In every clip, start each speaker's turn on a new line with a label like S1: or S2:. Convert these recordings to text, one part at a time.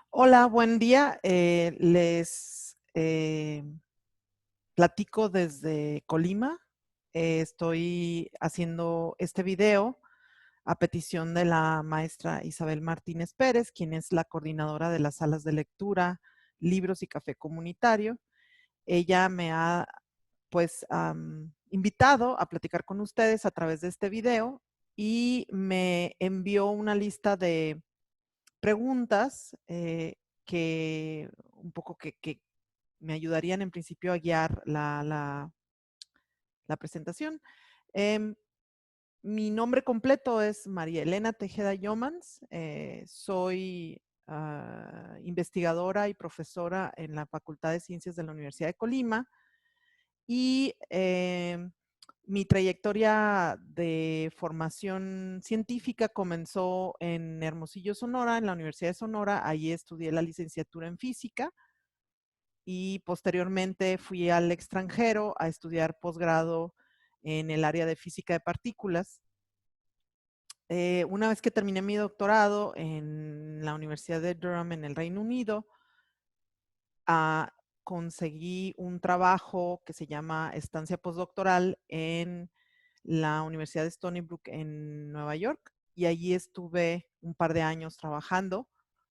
S1: Hola, buen día. Les platico desde Colima. Estoy haciendo este video a petición de la maestra Isabel Martínez Pérez, quien es la coordinadora de las salas de lectura, libros y café comunitario. Ella me ha invitado a platicar con ustedes a través de este video y me envió una lista de preguntas que un poco que me ayudarían en principio a guiar la presentación. Em, Mi nombre completo es María Elena Tejeda Yomans. Soy investigadora y profesora en la Facultad de Ciencias de la Universidad de Colima y mi trayectoria de formación científica comenzó en Hermosillo, Sonora, en la Universidad de Sonora. Allí estudié la licenciatura en física y posteriormente fui al extranjero a estudiar posgrado en el área de física de partículas. Una vez que terminé mi doctorado en la Universidad de Durham en el Reino Unido, ah, conseguí un trabajo que se llama estancia postdoctoral en la Universidad de Stony Brook en Nueva York, y allí estuve un par de años trabajando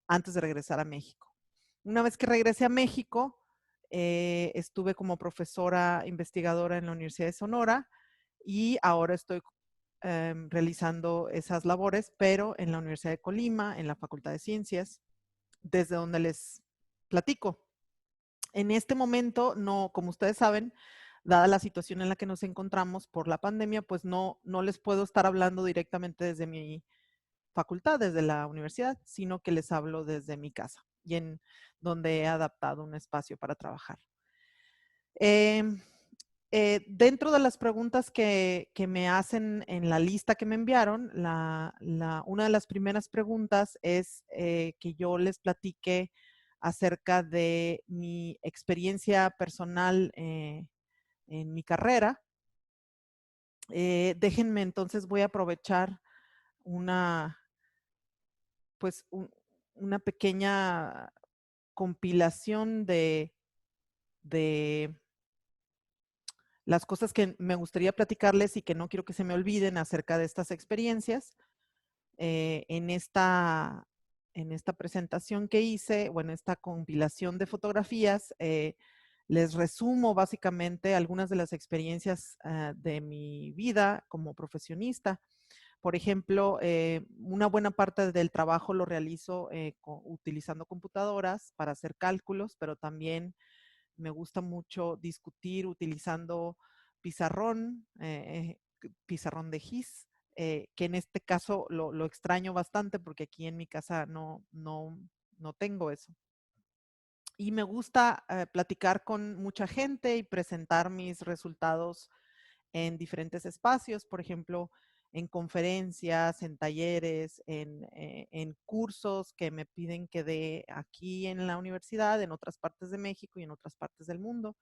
S1: antes de regresar a México. Una vez que regresé a México, estuve como profesora investigadora en la Universidad de Sonora y ahora estoy realizando esas labores, pero en la Universidad de Colima, en la Facultad de Ciencias, desde donde les platico. En este momento, no, como ustedes saben, dada la situación en la que nos encontramos por la pandemia, pues no les puedo estar hablando directamente desde mi facultad, desde la universidad, sino que les hablo desde mi casa y en donde he adaptado un espacio para trabajar. Eh, Dentro de las preguntas que me hacen en la lista que me enviaron, una de las primeras preguntas es que yo les platique acerca de mi experiencia personal en mi carrera. Déjenme entonces, voy a aprovechar una, pues, una pequeña compilación de las cosas que me gustaría platicarles y que no quiero que se me olviden acerca de estas experiencias. En esta presentación que hice, o en esta compilación de fotografías, les resumo básicamente algunas de las experiencias de mi vida como profesionista. Por ejemplo, una buena parte del trabajo lo realizo utilizando computadoras para hacer cálculos, pero también me gusta mucho discutir utilizando pizarrón, pizarrón de GIS, que en este caso lo extraño bastante porque aquí en mi casa no tengo eso. Y me gusta platicar con mucha gente y presentar mis resultados en diferentes espacios, por ejemplo, en conferencias, en talleres, en cursos que me piden que dé aquí en la universidad, en otras partes de México y en otras partes del mundo.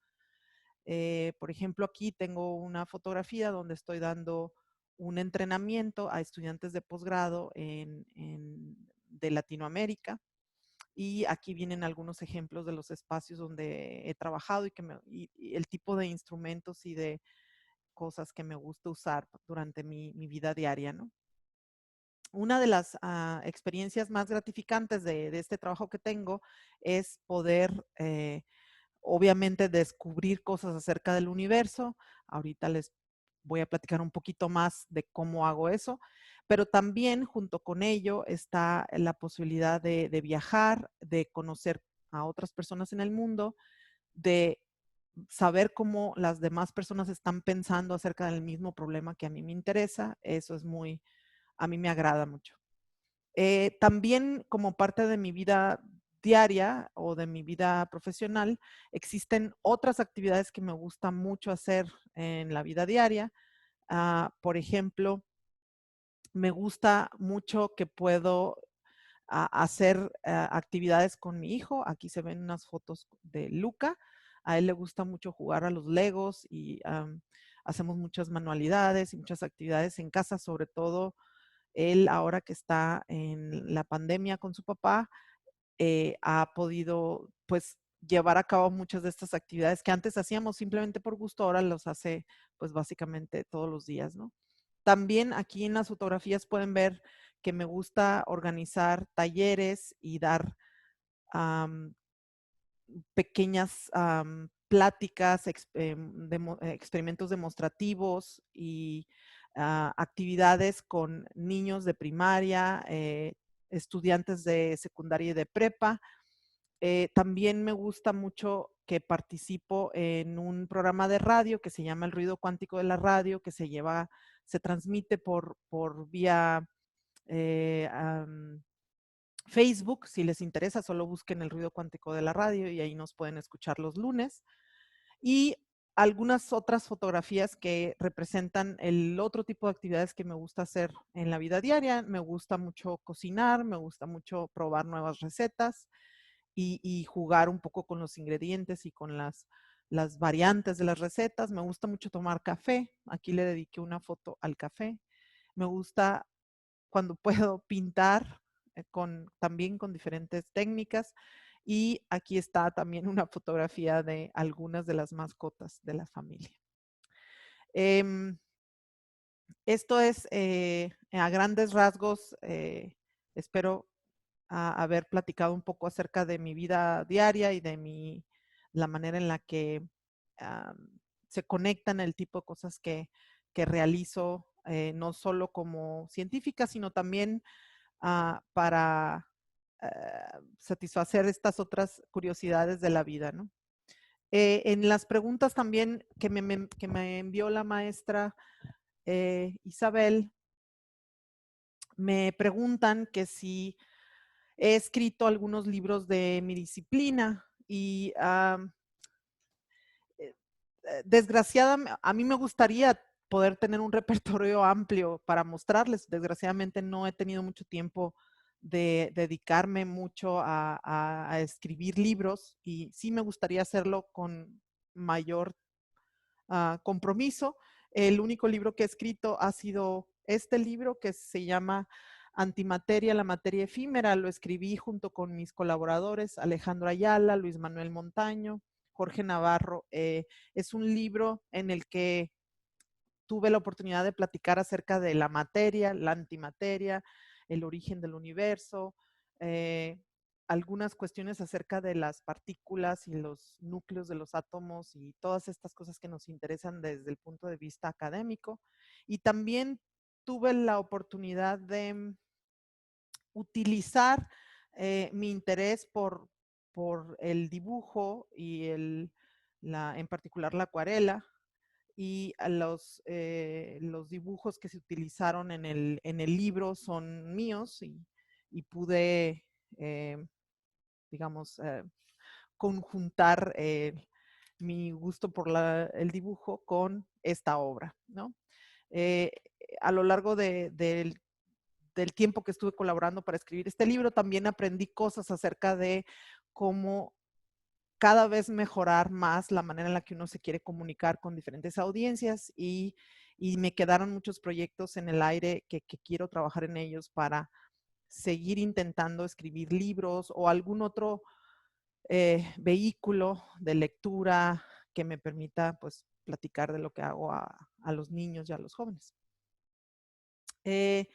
S1: Por ejemplo, aquí tengo una fotografía donde estoy dando un entrenamiento a estudiantes de posgrado de Latinoamérica. Y aquí vienen algunos ejemplos de los espacios donde he trabajado y el tipo de instrumentos y de cosas que me gusta usar durante mi vida diaria, ¿no? Una de las experiencias más gratificantes de este trabajo que tengo es poder, obviamente, descubrir cosas acerca del universo. Ahorita les voy a platicar un poquito más de cómo hago eso, pero también junto con ello está la posibilidad de viajar, de conocer a otras personas en el mundo, de saber cómo las demás personas están pensando acerca del mismo problema que a mí me interesa. Eso es a mí me agrada mucho. También como parte de mi vida diaria o de mi vida profesional, existen otras actividades que me gusta mucho hacer en la vida diaria. Por ejemplo, me gusta mucho que puedo hacer actividades con mi hijo. Aquí se ven unas fotos de Luca. A él le gusta mucho jugar a los Legos y hacemos muchas manualidades y muchas actividades en casa, sobre todo él ahora que está en la pandemia con su papá. ha podido, pues, llevar a cabo muchas de estas actividades que antes hacíamos simplemente por gusto, ahora los hace, pues, básicamente todos los días, ¿no? También aquí en las fotografías pueden ver que me gusta organizar talleres y dar pequeñas pláticas, experimentos demostrativos y actividades con niños de primaria, estudiantes de secundaria y de prepa. También me gusta mucho que participo en un programa de radio que se llama El Ruido Cuántico de la Radio, que se transmite por vía eh, Facebook. Si les interesa, solo busquen El Ruido Cuántico de la Radio y ahí nos pueden escuchar los lunes. Y algunas otras fotografías que representan el otro tipo de actividades que me gusta hacer en la vida diaria. Me gusta mucho cocinar, me gusta mucho probar nuevas recetas y jugar un poco con los ingredientes y con las variantes de las recetas. Me gusta mucho tomar café. Aquí le dediqué una foto al café. Me gusta cuando puedo pintar también con diferentes técnicas. Y aquí está también una fotografía de algunas de las mascotas de la familia. Esto es a grandes rasgos, espero haber platicado un poco acerca de mi vida diaria y de la manera en la que se conectan el tipo de cosas que realizo, no solo como científica, sino también para satisfacer estas otras curiosidades de la vida, ¿no? En las preguntas también que me envió la maestra Isabel, me preguntan que si he escrito algunos libros de mi disciplina y desgraciadamente, a mí me gustaría poder tener un repertorio amplio para mostrarles. Desgraciadamente no he tenido mucho tiempo de dedicarme mucho a escribir libros y sí me gustaría hacerlo con mayor compromiso. El único libro que he escrito ha sido este libro que se llama Antimateria, la materia efímera. Lo escribí junto con mis colaboradores Alejandro Ayala, Luis Manuel Montaño, Jorge Navarro. Es un libro en el que tuve la oportunidad de platicar acerca de la materia, la antimateria, el origen del universo, algunas cuestiones acerca de las partículas y los núcleos de los átomos y todas estas cosas que nos interesan desde el punto de vista académico. Y también tuve la oportunidad de utilizar mi interés por el dibujo y en particular la acuarela y los dibujos que se utilizaron en el libro son míos y pude, digamos, conjuntar mi gusto por el dibujo con esta obra, ¿no? Eh, a lo largo del tiempo que estuve colaborando para escribir este libro, también aprendí cosas acerca de cómo cada vez mejorar más la manera en la que uno se quiere comunicar con diferentes audiencias y me quedaron muchos proyectos en el aire que quiero trabajar en ellos para seguir intentando escribir libros o algún otro vehículo de lectura que me permita pues platicar de lo que hago a los niños y a los jóvenes. Eh,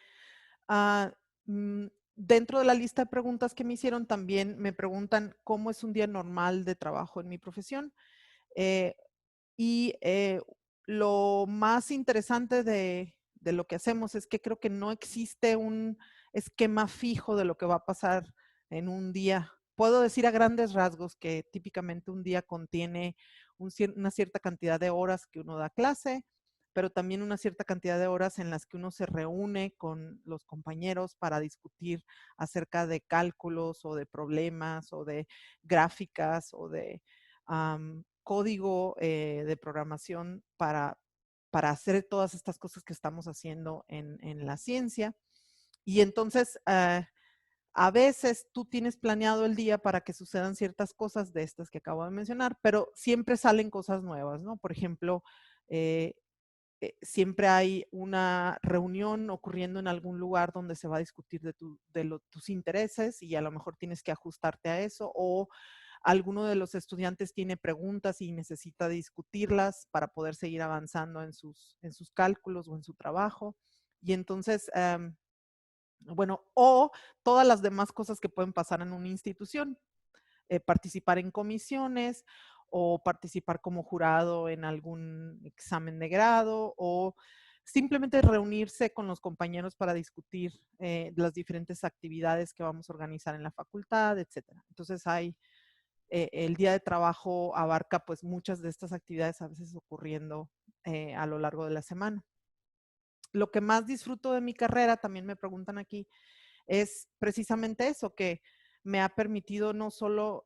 S1: ah, mm, Dentro de la lista de preguntas que me hicieron también me preguntan cómo es un día normal de trabajo en mi profesión. Eh, y lo más interesante de lo que hacemos es que creo que no existe un esquema fijo de lo que va a pasar en un día. Puedo decir a grandes rasgos que típicamente un día contiene una cierta cantidad de horas que uno da clase, pero también una cierta cantidad de horas en las que uno se reúne con los compañeros para discutir acerca de cálculos o de problemas o de gráficas o de código de programación para hacer todas estas cosas que estamos haciendo en la ciencia. Y entonces, a veces tú tienes planeado el día para que sucedan ciertas cosas de estas que acabo de mencionar, pero siempre salen cosas nuevas, ¿no? Por ejemplo, siempre hay una reunión ocurriendo en algún lugar donde se va a discutir tus intereses y a lo mejor tienes que ajustarte a eso, o alguno de los estudiantes tiene preguntas y necesita discutirlas para poder seguir avanzando en sus cálculos o en su trabajo. Y entonces, bueno, o todas las demás cosas que pueden pasar en una institución. Participar en comisiones o participar como jurado en algún examen de grado o simplemente reunirse con los compañeros para discutir las diferentes actividades que vamos a organizar en la facultad, etcétera. Entonces el día de trabajo abarca pues muchas de estas actividades a veces ocurriendo a lo largo de la semana. Lo que más disfruto de mi carrera, también me preguntan aquí, es precisamente eso, que me ha permitido no solo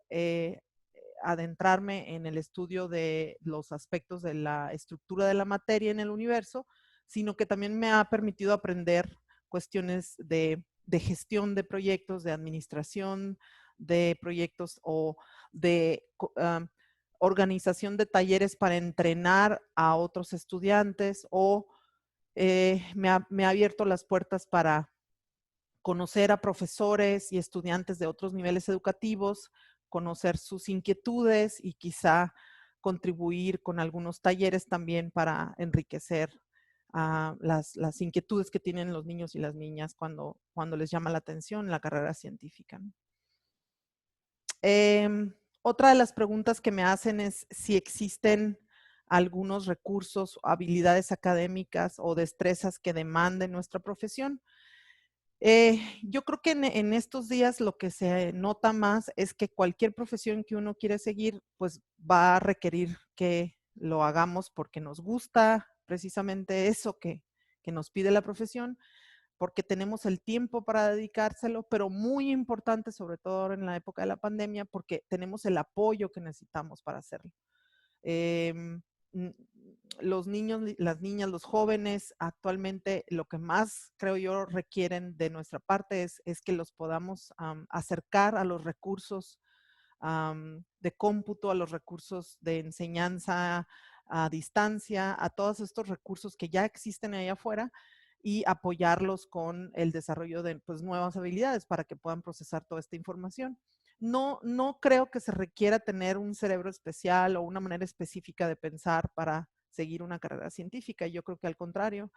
S1: adentrarme en el estudio de los aspectos de la estructura de la materia en el universo, sino que también me ha permitido aprender cuestiones de gestión de proyectos, de administración de proyectos o de organización de talleres para entrenar a otros estudiantes o me ha abierto las puertas para conocer a profesores y estudiantes de otros niveles educativos, conocer sus inquietudes y quizá contribuir con algunos talleres también para enriquecer las inquietudes que tienen los niños y las niñas cuando les llama la atención la carrera científica. Otra de las preguntas que me hacen es si existen algunos recursos, habilidades académicas o destrezas que demanden nuestra profesión. Yo creo que en estos días lo que se nota más es que cualquier profesión que uno quiere seguir, pues va a requerir que lo hagamos porque nos gusta precisamente eso que nos pide la profesión, porque tenemos el tiempo para dedicárselo, pero muy importante, sobre todo ahora en la época de la pandemia, porque tenemos el apoyo que necesitamos para hacerlo. Los niños, las niñas, los jóvenes actualmente lo que más creo yo requieren de nuestra parte es que los podamos acercar a los recursos de cómputo, a los recursos de enseñanza a distancia, a todos estos recursos que ya existen allá afuera y apoyarlos con el desarrollo de pues, nuevas habilidades para que puedan procesar toda esta información. No creo que se requiera tener un cerebro especial o una manera específica de pensar para seguir una carrera científica. Yo creo que al contrario,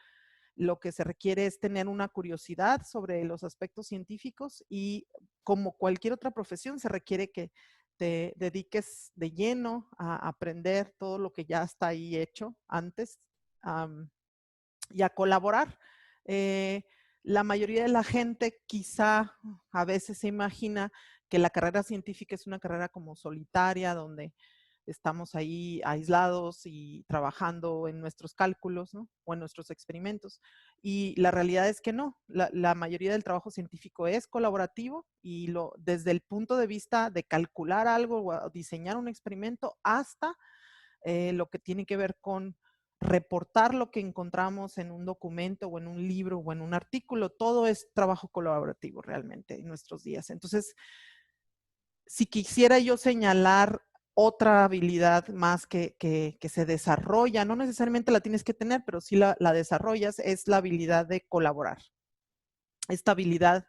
S1: lo que se requiere es tener una curiosidad sobre los aspectos científicos y como cualquier otra profesión se requiere que te dediques de lleno a aprender todo lo que ya está ahí hecho antes y a colaborar. Eh, la mayoría de la gente quizá a veces se imagina que la carrera científica es una carrera como solitaria, donde estamos ahí aislados y trabajando en nuestros cálculos, ¿no? O en nuestros experimentos. Y la realidad es que no. La mayoría del trabajo científico es colaborativo y desde el punto de vista de calcular algo o diseñar un experimento hasta lo que tiene que ver con reportar lo que encontramos en un documento o en un libro o en un artículo, todo es trabajo colaborativo realmente en nuestros días. Entonces, si quisiera yo señalar otra habilidad más que se desarrolla, no necesariamente la tienes que tener, pero sí la desarrollas, es la habilidad de colaborar. Esta habilidad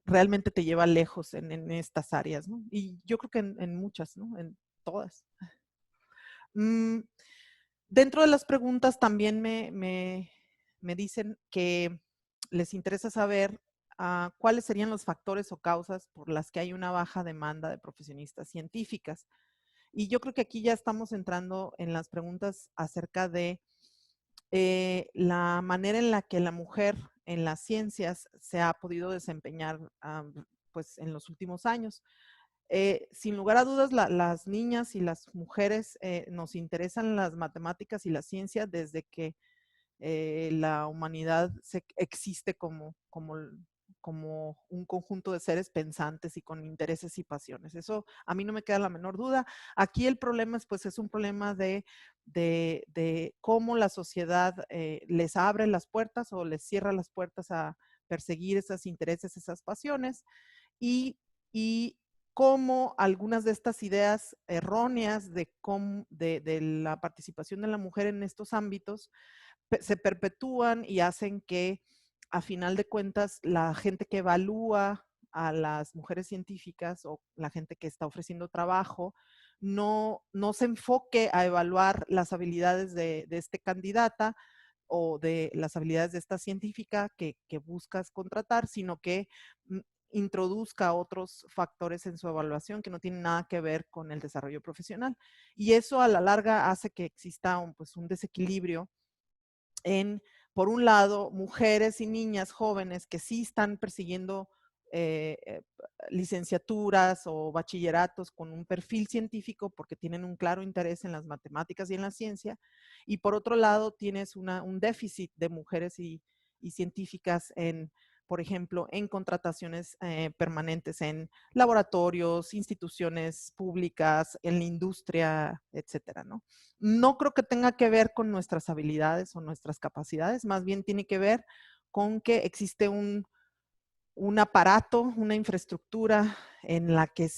S1: realmente te lleva lejos en estas áreas, ¿no? Y yo creo que en muchas, ¿no? En todas. Dentro de las preguntas también me dicen que les interesa saber cuáles serían los factores o causas por las que hay una baja demanda de profesionistas científicas. Y yo creo que aquí ya estamos entrando en las preguntas acerca de la manera en la que la mujer en las ciencias se ha podido desempeñar pues en los últimos años. Sin lugar a dudas, las niñas y las mujeres nos interesan las matemáticas y la ciencia desde que la humanidad existe como un conjunto de seres pensantes y con intereses y pasiones. Eso a mí no me queda la menor duda. Aquí el problema es un problema de cómo la sociedad les abre las puertas o les cierra las puertas a perseguir esos intereses, esas pasiones y cómo algunas de estas ideas erróneas de la participación de la mujer en estos ámbitos se perpetúan y hacen que, a final de cuentas, la gente que evalúa a las mujeres científicas o la gente que está ofreciendo trabajo no se enfoque a evaluar las habilidades de este candidata o de las habilidades de esta científica que buscas contratar, sino que introduzca otros factores en su evaluación que no tienen nada que ver con el desarrollo profesional. Y eso a la larga hace que exista pues, un desequilibrio en, por un lado, mujeres y niñas jóvenes que sí están persiguiendo licenciaturas o bachilleratos con un perfil científico porque tienen un claro interés en las matemáticas y en la ciencia, y por otro lado tienes un déficit de mujeres y científicas en, por ejemplo, en contrataciones permanentes en laboratorios, instituciones públicas, en la industria, etcétera, ¿no? No creo que tenga que ver con nuestras habilidades o nuestras capacidades, más bien tiene que ver con que existe un aparato, una infraestructura en la que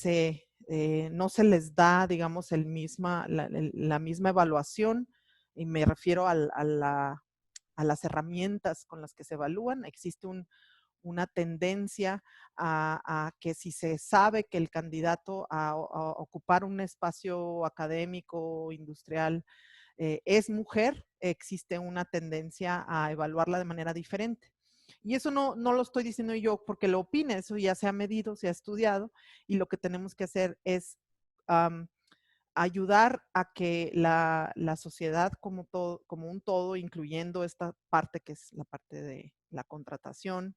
S1: no se les da, digamos, la misma evaluación, y me refiero a las herramientas con las que se evalúan. Existe una tendencia a que si se sabe que el candidato a ocupar un espacio académico, industrial, es mujer, existe una tendencia a evaluarla de manera diferente. Y eso no lo estoy diciendo yo porque lo opine, eso ya se ha medido, se ha estudiado, y lo que tenemos que hacer es ayudar a que la sociedad como un todo, incluyendo esta parte que es la parte de la contratación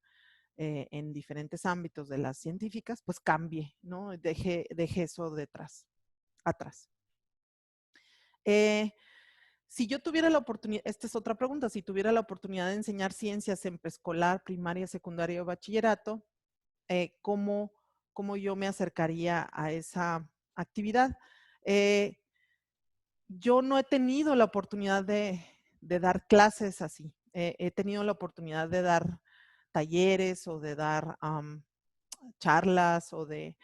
S1: en diferentes ámbitos de las científicas, pues cambie, ¿no? Deje eso atrás. Si yo tuviera la oportunidad, esta es otra pregunta, si tuviera la oportunidad de enseñar ciencias en preescolar, primaria, secundaria o bachillerato, ¿cómo yo me acercaría a esa actividad? Yo no he tenido la oportunidad de dar clases así. He tenido la oportunidad de dar talleres o de dar charlas o de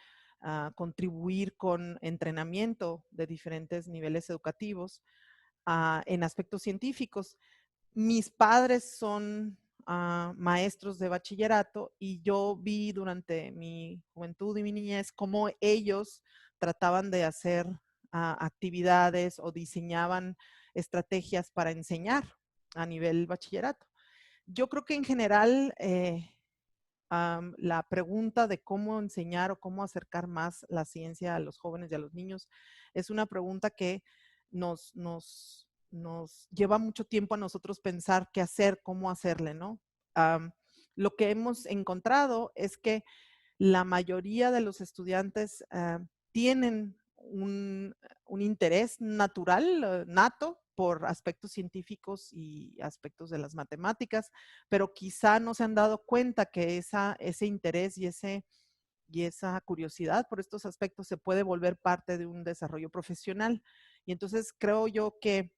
S1: contribuir con entrenamiento de diferentes niveles educativos en aspectos científicos. Mis padres son maestros de bachillerato y yo vi durante mi juventud y mi niñez cómo ellos trataban de hacer actividades o diseñaban estrategias para enseñar a nivel bachillerato. Yo creo que en general la pregunta de cómo enseñar o cómo acercar más la ciencia a los jóvenes y a los niños es una pregunta que nos lleva mucho tiempo a nosotros pensar qué hacer, cómo hacerle, ¿no? Lo que hemos encontrado es que la mayoría de los estudiantes tienen un interés natural, nato, por aspectos científicos y aspectos de las matemáticas, pero quizá no se han dado cuenta que ese interés y esa curiosidad por estos aspectos se puede volver parte de un desarrollo profesional. Y entonces creo yo que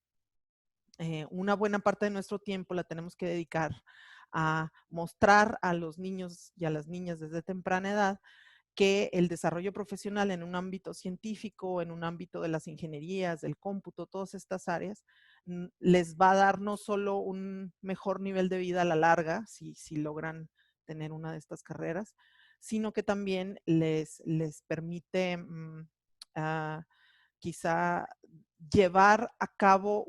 S1: una buena parte de nuestro tiempo la tenemos que dedicar a mostrar a los niños y a las niñas desde temprana edad que el desarrollo profesional en un ámbito científico, en un ámbito de las ingenierías, del cómputo, todas estas áreas, les va a dar no solo un mejor nivel de vida a la larga, si logran tener una de estas carreras, sino que también les permite quizá llevar a cabo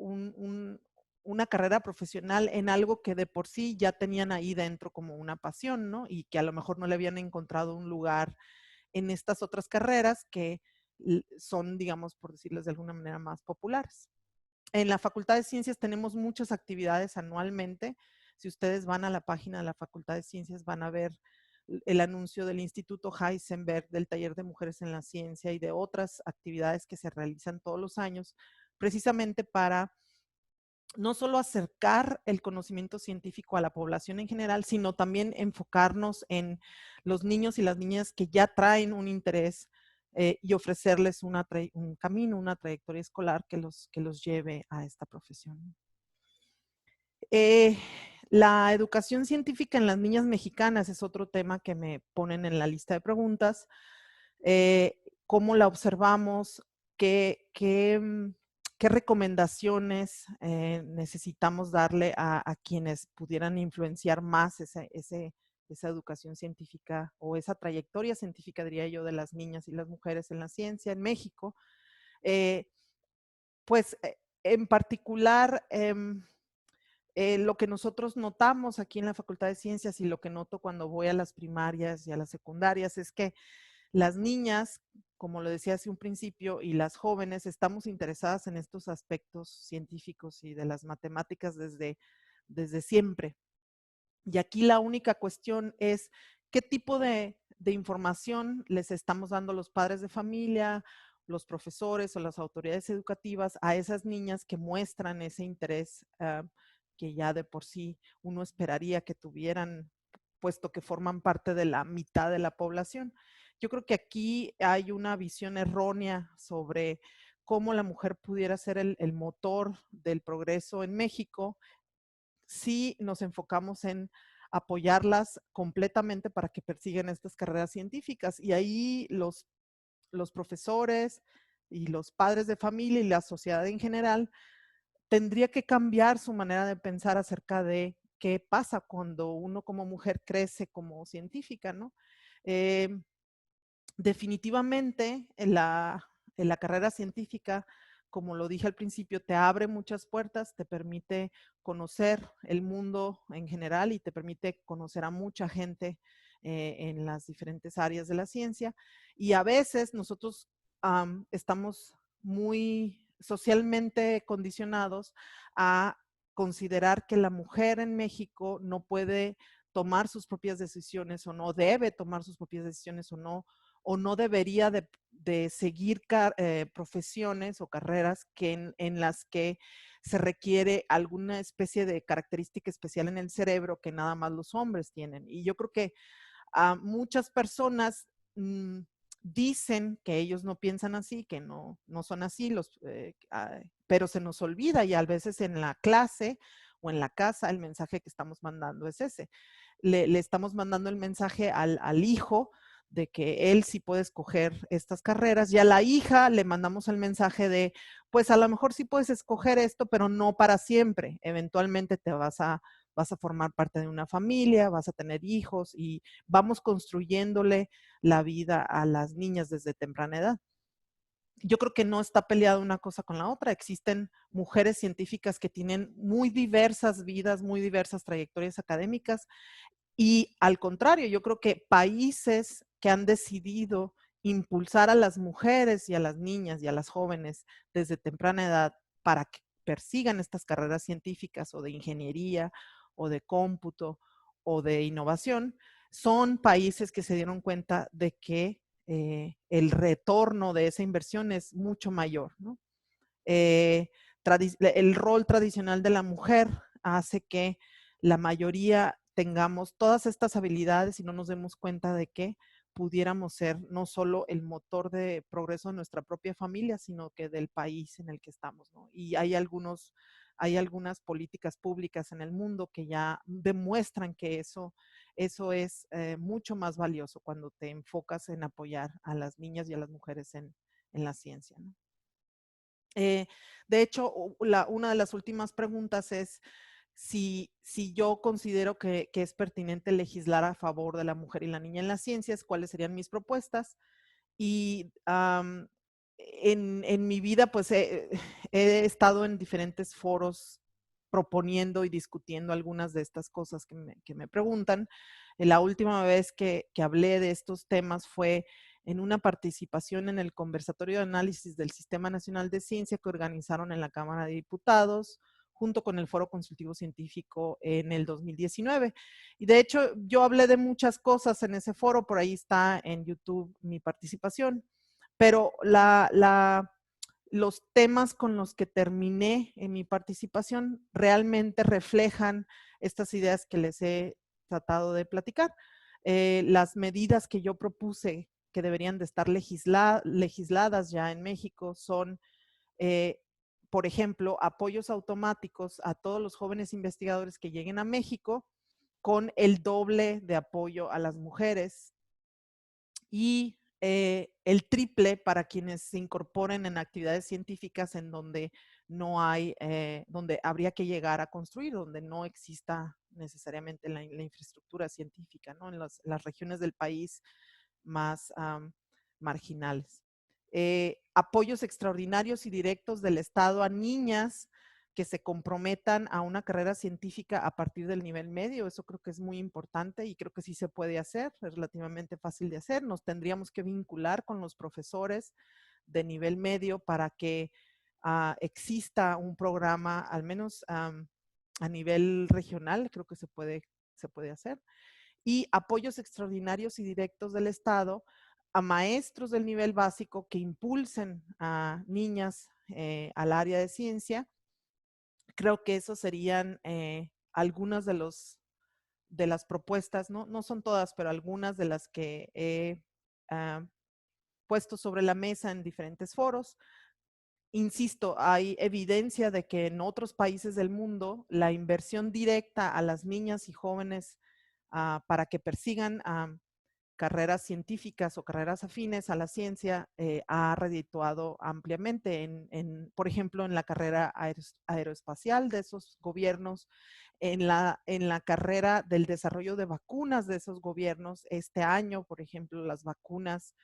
S1: una carrera profesional en algo que de por sí ya tenían ahí dentro como una pasión, ¿no? Y que a lo mejor no le habían encontrado un lugar en estas otras carreras que son, digamos, por decirles de alguna manera, más populares. En la Facultad de Ciencias tenemos muchas actividades anualmente. Si ustedes van a la página de la Facultad de Ciencias, van a ver el anuncio del Instituto Heisenberg, del Taller de Mujeres en la Ciencia y de otras actividades que se realizan todos los años, precisamente para no solo acercar el conocimiento científico a la población en general, sino también enfocarnos en los niños y las niñas que ya traen un interés y ofrecerles un camino, una trayectoria escolar que los lleve a esta profesión. La educación científica en las niñas mexicanas es otro tema que me ponen en la lista de preguntas. ¿Cómo la observamos? ¿Qué qué recomendaciones necesitamos darle a quienes pudieran influenciar más esa educación científica o esa trayectoria científica, diría yo, de las niñas y las mujeres en la ciencia en México. Pues en particular, lo que nosotros notamos aquí en la Facultad de Ciencias y lo que noto cuando voy a las primarias y a las secundarias es que las niñas, como lo decía hace un principio, y las jóvenes estamos interesadas en estos aspectos científicos y de las matemáticas desde siempre. Y aquí la única cuestión es qué tipo de información les estamos dando los padres de familia, los profesores o las autoridades educativas a esas niñas que muestran ese interés que ya de por sí uno esperaría que tuvieran, puesto que forman parte de la mitad de la población. Yo creo que aquí hay una visión errónea sobre cómo la mujer pudiera ser el motor del progreso en México si nos enfocamos en apoyarlas completamente para que persigan estas carreras científicas. Y ahí los profesores y los padres de familia y la sociedad en general tendría que cambiar su manera de pensar acerca de qué pasa cuando uno como mujer crece como científica, ¿no? Eh, definitivamente en la carrera científica, como lo dije al principio, te abre muchas puertas, te permite conocer el mundo en general y te permite conocer a mucha gente en las diferentes áreas de la ciencia. Y a veces nosotros estamos muy socialmente condicionados a considerar que la mujer en México no puede tomar sus propias decisiones o no debe tomar sus propias decisiones o no debería de seguir profesiones o carreras en las que se requiere alguna especie de característica especial en el cerebro que nada más los hombres tienen. Y yo creo que muchas personas dicen que ellos no piensan así, que no son así, pero se nos olvida y a veces en la clase o en la casa el mensaje que estamos mandando es ese. Le estamos mandando el mensaje al hijo de que él sí puede escoger estas carreras, y a la hija le mandamos el mensaje de, pues a lo mejor sí puedes escoger esto, pero no para siempre. Eventualmente vas a formar parte de una familia, vas a tener hijos y vamos construyéndole la vida a las niñas desde temprana edad. Yo creo que no está peleada una cosa con la otra. Existen mujeres científicas que tienen muy diversas vidas, muy diversas trayectorias académicas y al contrario, yo creo que países que han decidido impulsar a las mujeres y a las niñas y a las jóvenes desde temprana edad para que persigan estas carreras científicas o de ingeniería o de cómputo o de innovación, son países que se dieron cuenta de que el retorno de esa inversión es mucho mayor, ¿no? El rol tradicional de la mujer hace que la mayoría tengamos todas estas habilidades y no nos demos cuenta de que pudiéramos ser no solo el motor de progreso de nuestra propia familia, sino que del país en el que estamos, ¿no? Y hay algunas políticas públicas en el mundo que ya demuestran que eso es mucho más valioso cuando te enfocas en apoyar a las niñas y a las mujeres en la ciencia, ¿no? De hecho, una de las últimas preguntas es si yo considero que es pertinente legislar a favor de la mujer y la niña en las ciencias, cuáles serían mis propuestas. Y en mi vida, pues he estado en diferentes foros proponiendo y discutiendo algunas de estas cosas que me preguntan. La última vez que hablé de estos temas fue en una participación en el conversatorio de análisis del Sistema Nacional de Ciencia que organizaron en la Cámara de Diputados junto con el Foro Consultivo Científico en el 2019. Y de hecho, yo hablé de muchas cosas en ese foro, por ahí está en YouTube mi participación, pero los temas con los que terminé en mi participación realmente reflejan estas ideas que les he tratado de platicar. Las medidas que yo propuse que deberían de estar legisladas ya en México son, por ejemplo, apoyos automáticos a todos los jóvenes investigadores que lleguen a México con el doble de apoyo a las mujeres y el triple para quienes se incorporen en actividades científicas en donde no hay, donde habría que llegar a construir, donde no exista necesariamente la infraestructura científica, ¿no? En las regiones del país más marginales. Apoyos extraordinarios y directos del Estado a niñas que se comprometan a una carrera científica a partir del nivel medio. Eso creo que es muy importante y creo que sí se puede hacer, es relativamente fácil de hacer. Nos tendríamos que vincular con los profesores de nivel medio para que exista un programa, al menos a nivel regional, creo que se puede hacer. Y apoyos extraordinarios y directos del Estado a maestros del nivel básico que impulsen a niñas al área de ciencia. Creo que esos serían algunas de las propuestas, no son todas, pero algunas de las que he puesto sobre la mesa en diferentes foros. Insisto, hay evidencia de que en otros países del mundo la inversión directa a las niñas y jóvenes para que persigan carreras científicas o carreras afines a la ciencia ha redituado ampliamente, por ejemplo, en la carrera aeroespacial de esos gobiernos, en la carrera del desarrollo de vacunas de esos gobiernos. Este año, por ejemplo, las vacunas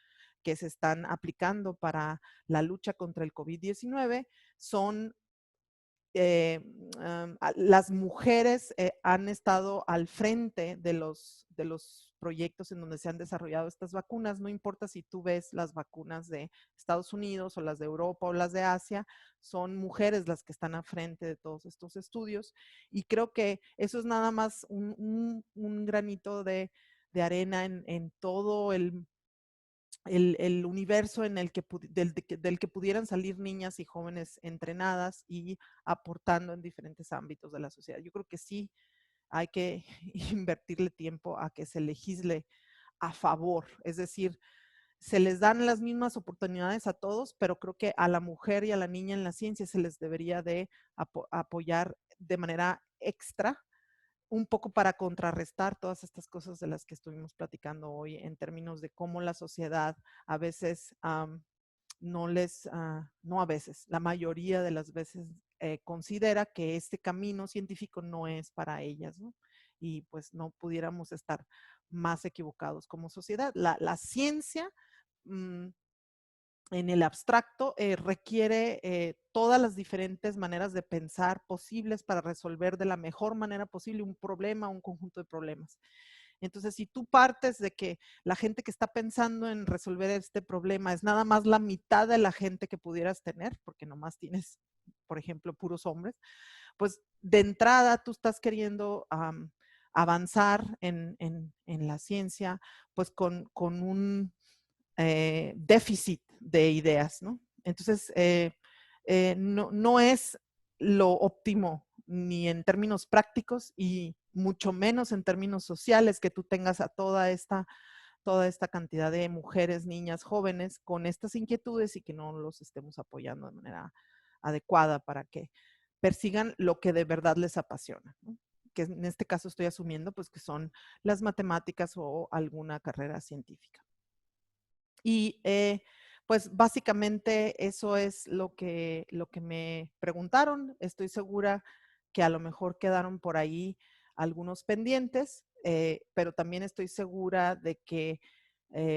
S1: que se están aplicando para la lucha contra el COVID-19 son las mujeres han estado al frente de los proyectos en donde se han desarrollado estas vacunas. No importa si tú ves las vacunas de Estados Unidos o las de Europa o las de Asia, son mujeres las que están al frente de todos estos estudios. Y creo que eso es nada más un granito de arena en todo el universo en el que del que pudieran salir niñas y jóvenes entrenadas y aportando en diferentes ámbitos de la sociedad. Yo creo que sí hay que invertirle tiempo a que se legisle a favor, es decir, se les dan las mismas oportunidades a todos, pero creo que a la mujer y a la niña en la ciencia se les debería de apoyar de manera extra, un poco para contrarrestar todas estas cosas de las que estuvimos platicando hoy en términos de cómo la sociedad a veces no a veces, la mayoría de las veces considera que este camino científico no es para ellas, ¿no? Y pues no pudiéramos estar más equivocados como sociedad. La ciencia en el abstracto requiere todas las diferentes maneras de pensar posibles para resolver de la mejor manera posible un problema, un conjunto de problemas. Entonces, si tú partes de que la gente que está pensando en resolver este problema es nada más la mitad de la gente que pudieras tener, porque nomás tienes, por ejemplo, puros hombres, pues de entrada tú estás queriendo avanzar en la ciencia, pues con un déficit de ideas, ¿no? Entonces, no es lo óptimo ni en términos prácticos y mucho menos en términos sociales que tú tengas a toda esta cantidad de mujeres, niñas, jóvenes con estas inquietudes y que no los estemos apoyando de manera adecuada para que persigan lo que de verdad les apasiona, ¿no? Que en este caso estoy asumiendo pues que son las matemáticas o alguna carrera científica. Y pues básicamente eso es lo que me preguntaron. Estoy segura que a lo mejor quedaron por ahí algunos pendientes, pero también estoy segura de que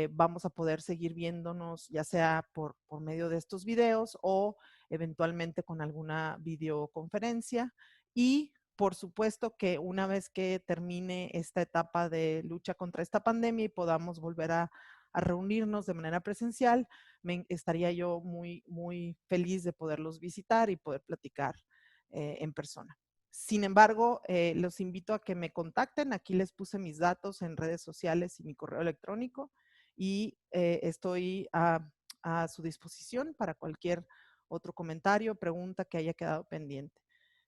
S1: vamos a poder seguir viéndonos ya sea por medio de estos videos o eventualmente con alguna videoconferencia. Y por supuesto que una vez que termine esta etapa de lucha contra esta pandemia y podamos volver a reunirnos de manera presencial, estaría yo muy, muy feliz de poderlos visitar y poder platicar en persona. Sin embargo, los invito a que me contacten. Aquí les puse mis datos en redes sociales y mi correo electrónico y estoy a su disposición para cualquier otro comentario, pregunta que haya quedado pendiente.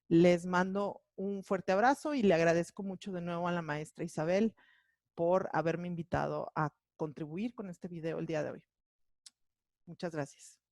S1: Les mando un fuerte abrazo y le agradezco mucho de nuevo a la maestra Isabel por haberme invitado a contribuir con este video el día de hoy. Muchas gracias.